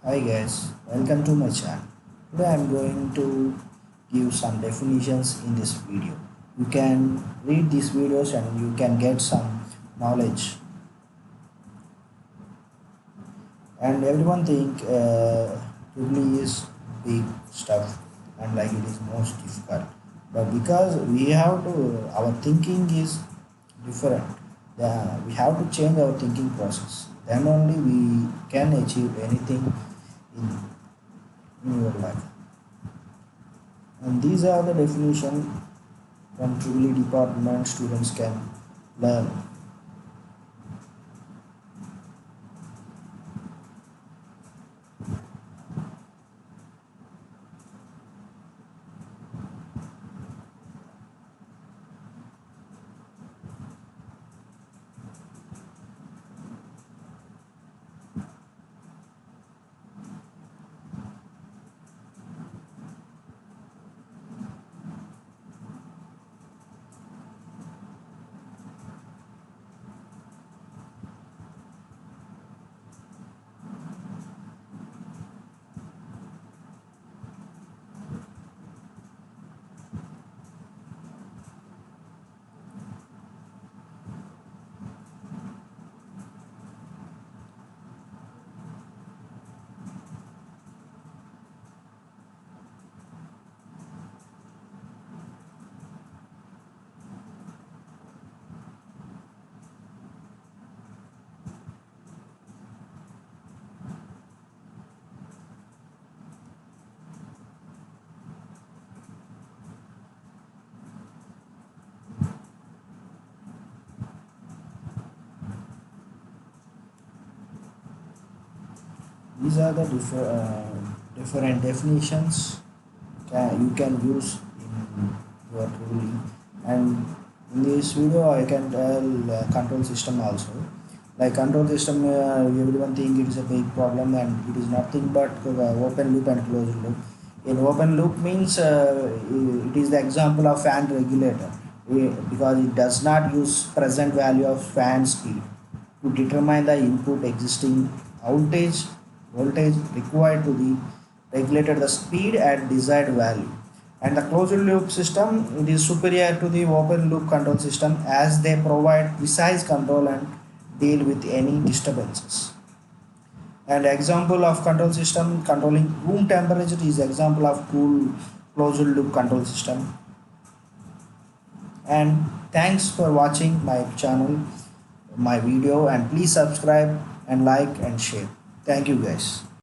Hi guys, welcome to my channel. Today I am going to give some definitions in this video. You can read these videos and you can get some knowledge. And everyone think EEE is big stuff and like it is most difficult. But because we have to, our thinking is different. We have to change our thinking process. Then only we can achieve anything in, in your life. And these are the definition from EEE department students can learn. These are the different definitions you can use in your EEE. And in this video, I can tell control system also. Like control system, everyone think it is a big problem and it is nothing but open loop and closed loop. In open loop means it is the example of fan regulator because it does not use present value of fan speed to determine the input existing outage voltage required to the regulated the speed at desired value. And the closed loop system, it is superior to the open loop control system as they provide precise control and deal with any disturbances. And example of control system controlling room temperature is example of cool closed loop control system. And thanks for watching my channel, my video, and please subscribe and like and share. Thank you guys.